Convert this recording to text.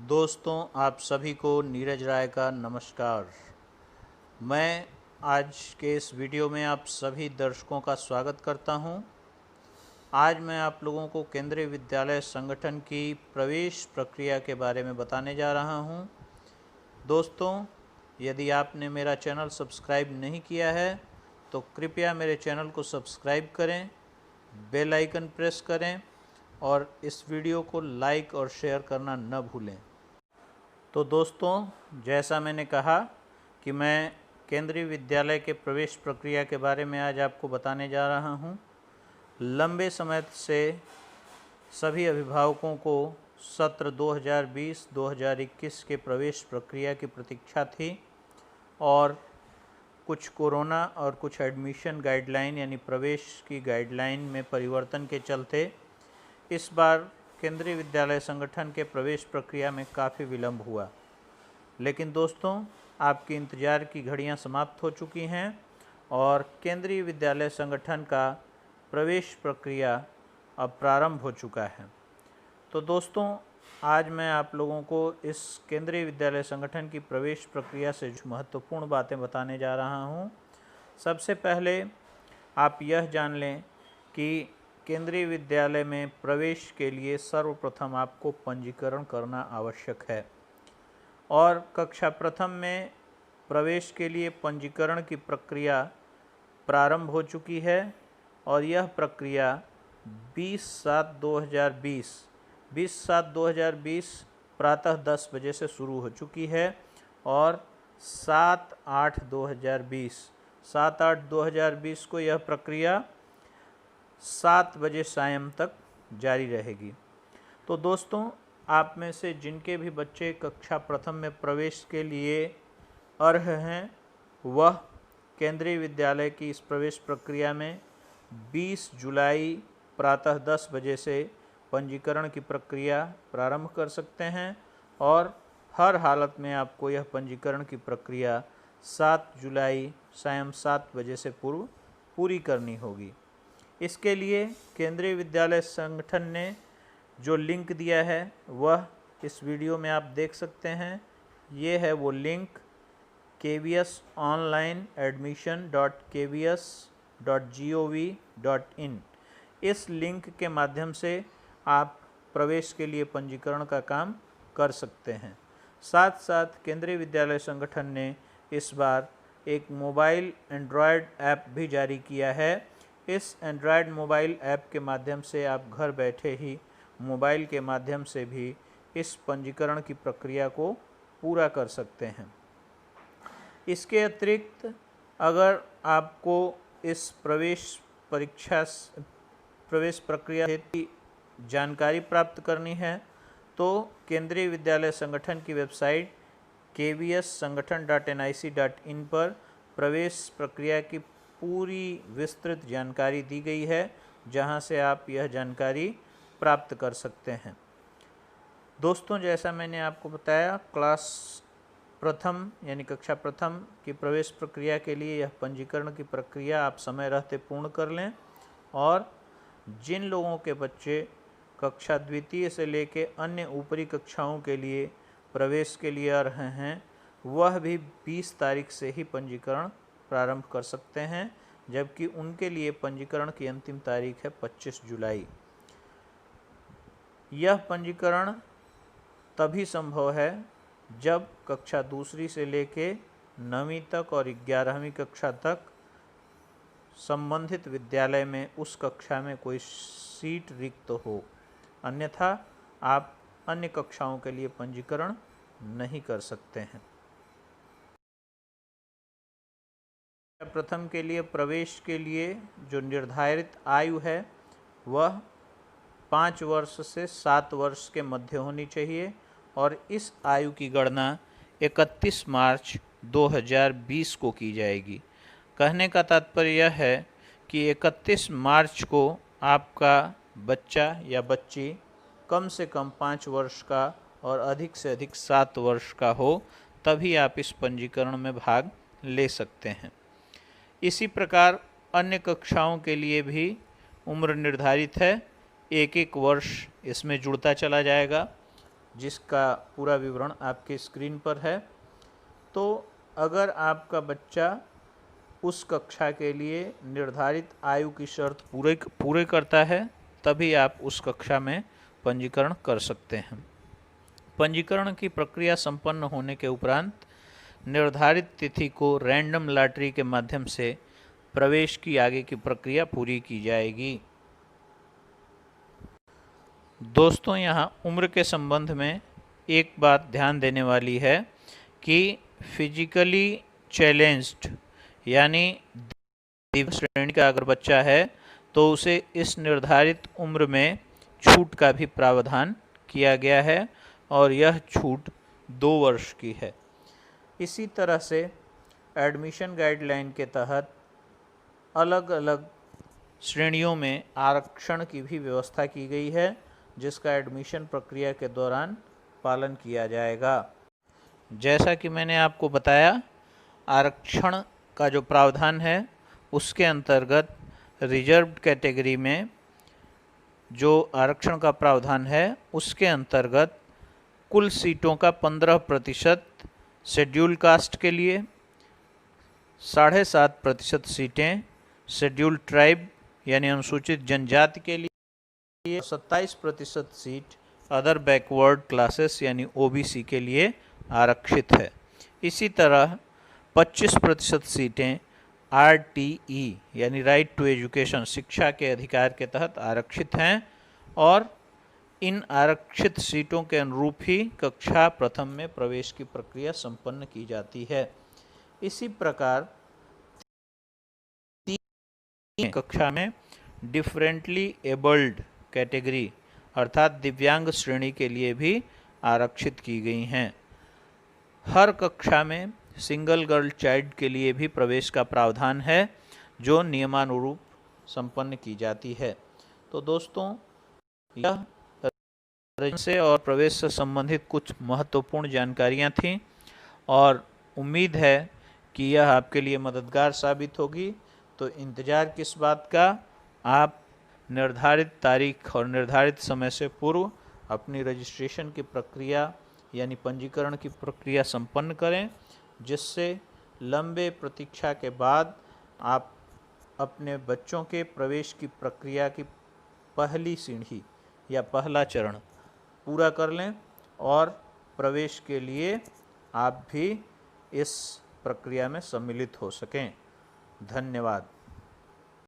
दोस्तों, आप सभी को नीरज राय का नमस्कार। मैं आज के इस वीडियो में आप सभी दर्शकों का स्वागत करता हूं। आज मैं आप लोगों को केंद्रीय विद्यालय संगठन की प्रवेश प्रक्रिया के बारे में बताने जा रहा हूं। दोस्तों, यदि आपने मेरा चैनल सब्सक्राइब नहीं किया है तो कृपया मेरे चैनल को सब्सक्राइब करें, बेल आइकन प्रेस करें और इस वीडियो को लाइक और शेयर करना न भूलें। तो दोस्तों, जैसा मैंने कहा कि मैं केंद्रीय विद्यालय के प्रवेश प्रक्रिया के बारे में आज आपको बताने जा रहा हूं। लंबे समय से सभी अभिभावकों को सत्र 2020-2021 के प्रवेश प्रक्रिया की प्रतीक्षा थी और कुछ कोरोना और कुछ एडमिशन गाइडलाइन यानी प्रवेश की गाइडलाइन में परिवर्तन के चलते इस बार केंद्रीय विद्यालय संगठन के प्रवेश प्रक्रिया में काफ़ी विलंब हुआ। लेकिन दोस्तों, आपकी इंतज़ार की घड़ियां समाप्त हो चुकी हैं और केंद्रीय विद्यालय संगठन का प्रवेश प्रक्रिया अब प्रारंभ हो चुका है। तो दोस्तों, आज मैं आप लोगों को इस केंद्रीय विद्यालय संगठन की प्रवेश प्रक्रिया से जो महत्वपूर्ण बातें बताने जा रहा हूं। सबसे पहले आप यह जान लें कि केंद्रीय विद्यालय में प्रवेश के लिए सर्वप्रथम आपको पंजीकरण करना आवश्यक है और कक्षा प्रथम में प्रवेश के लिए पंजीकरण की प्रक्रिया प्रारंभ हो चुकी है और यह प्रक्रिया 20/7/2020 प्रातः 10 बजे से शुरू हो चुकी है और 7/8/2020 को यह प्रक्रिया 7 बजे सायं तक जारी रहेगी। तो दोस्तों, आप में से जिनके भी बच्चे कक्षा प्रथम में प्रवेश के लिए अर्ह हैं, वह केंद्रीय विद्यालय की इस प्रवेश प्रक्रिया में 20 जुलाई प्रातः 10 बजे से पंजीकरण की प्रक्रिया प्रारंभ कर सकते हैं और हर हालत में आपको यह पंजीकरण की प्रक्रिया 7 जुलाई सायं 7 बजे से पूर्व पूरी करनी होगी। इसके लिए केंद्रीय विद्यालय संगठन ने जो लिंक दिया है वह इस वीडियो में आप देख सकते हैं। ये है वो लिंक kvsonlineadmission.kvs.gov.in। इस लिंक के माध्यम से आप प्रवेश के लिए पंजीकरण का काम कर सकते हैं। साथ साथ केंद्रीय विद्यालय संगठन ने इस बार एक मोबाइल एंड्रॉयड ऐप भी जारी किया है। इस एंड्रॉयड मोबाइल ऐप के माध्यम से आप घर बैठे ही मोबाइल के माध्यम से भी इस पंजीकरण की प्रक्रिया को पूरा कर सकते हैं। इसके अतिरिक्त अगर आपको इस प्रवेश प्रक्रिया की जानकारी प्राप्त करनी है तो केंद्रीय विद्यालय संगठन की वेबसाइट kvssangathan.nic.in पर प्रवेश प्रक्रिया की पूरी विस्तृत जानकारी दी गई है, जहां से आप यह जानकारी प्राप्त कर सकते हैं। दोस्तों, जैसा मैंने आपको बताया, क्लास प्रथम यानी कक्षा प्रथम की प्रवेश प्रक्रिया के लिए यह पंजीकरण की प्रक्रिया आप समय रहते पूर्ण कर लें और जिन लोगों के बच्चे कक्षा द्वितीय से लेकर अन्य ऊपरी कक्षाओं के लिए प्रवेश के लिए अर्ह हैं, वह भी 20 तारीख से ही पंजीकरण प्रारंभ कर सकते हैं, जबकि उनके लिए पंजीकरण की अंतिम तारीख है 25 जुलाई। यह पंजीकरण तभी संभव है जब कक्षा दूसरी से लेकर 9वीं तक और 11वीं कक्षा तक संबंधित विद्यालय में उस कक्षा में कोई सीट रिक्त हो, अन्यथा आप अन्य कक्षाओं के लिए पंजीकरण नहीं कर सकते हैं। प्रथम के लिए प्रवेश के लिए जो निर्धारित आयु है वह 5 वर्ष से 7 वर्ष के मध्य होनी चाहिए और इस आयु की गणना 31 मार्च 2020 को की जाएगी। कहने का तात्पर्य यह है कि 31 मार्च को आपका बच्चा या बच्ची कम से कम 5 वर्ष का और अधिक से अधिक 7 वर्ष का हो, तभी आप इस पंजीकरण में भाग ले सकते हैं। इसी प्रकार अन्य कक्षाओं के लिए भी उम्र निर्धारित है, 1-1 वर्ष इसमें जुड़ता चला जाएगा। जिसका पूरा विवरण आपके स्क्रीन पर है। तो अगर आपका बच्चा उस कक्षा के लिए निर्धारित आयु की शर्त पूरे करता है तभी आप उस कक्षा में पंजीकरण कर सकते हैं। पंजीकरण की प्रक्रिया संपन्न होने के उपरांत निर्धारित तिथि को रैंडम लॉटरी के माध्यम से प्रवेश की आगे की प्रक्रिया पूरी की जाएगी। दोस्तों, यहाँ उम्र के संबंध में एक बात ध्यान देने वाली है कि फिजिकली चैलेंज्ड यानी दिव्यांग श्रेणी का अगर बच्चा है तो उसे इस निर्धारित उम्र में छूट का भी प्रावधान किया गया है और यह छूट 2 वर्ष की है। इसी तरह से एडमिशन गाइडलाइन के तहत अलग अलग श्रेणियों में आरक्षण की भी व्यवस्था की गई है, जिसका एडमिशन प्रक्रिया के दौरान पालन किया जाएगा। जैसा कि मैंने आपको बताया, आरक्षण का जो प्रावधान है उसके अंतर्गत रिजर्व्ड कैटेगरी में जो आरक्षण का प्रावधान है उसके अंतर्गत कुल सीटों का 15% शेड्यूल कास्ट के लिए, 7.5% सीटें शेड्यूल ट्राइब यानी अनुसूचित जनजाति के लिए, 27% सीट अदर बैकवर्ड क्लासेस यानी ओबीसी के लिए आरक्षित है। इसी तरह 25% सीटें आरटीई यानी राइट टू एजुकेशन शिक्षा के अधिकार के तहत आरक्षित हैं और इन आरक्षित सीटों के अनुरूप ही कक्षा प्रथम में प्रवेश की प्रक्रिया संपन्न की जाती है। इसी प्रकार कक्षा में डिफरेंटली एबल्ड कैटेगरी अर्थात दिव्यांग श्रेणी के लिए भी आरक्षित की गई हैं। हर कक्षा में सिंगल गर्ल चाइल्ड के लिए भी प्रवेश का प्रावधान है जो नियमानुरूप संपन्न की जाती है। तो दोस्तों, यह से और प्रवेश से संबंधित कुछ महत्वपूर्ण जानकारियां थीं और उम्मीद है कि यह आपके लिए मददगार साबित होगी। तो इंतज़ार किस बात का, आप निर्धारित तारीख और निर्धारित समय से पूर्व अपनी रजिस्ट्रेशन की प्रक्रिया यानी पंजीकरण की प्रक्रिया संपन्न करें, जिससे लंबे प्रतीक्षा के बाद आप अपने बच्चों के प्रवेश की प्रक्रिया की पहली सीढ़ी या पहला चरण पूरा कर लें और प्रवेश के लिए आप भी इस प्रक्रिया में सम्मिलित हो सकें। धन्यवाद।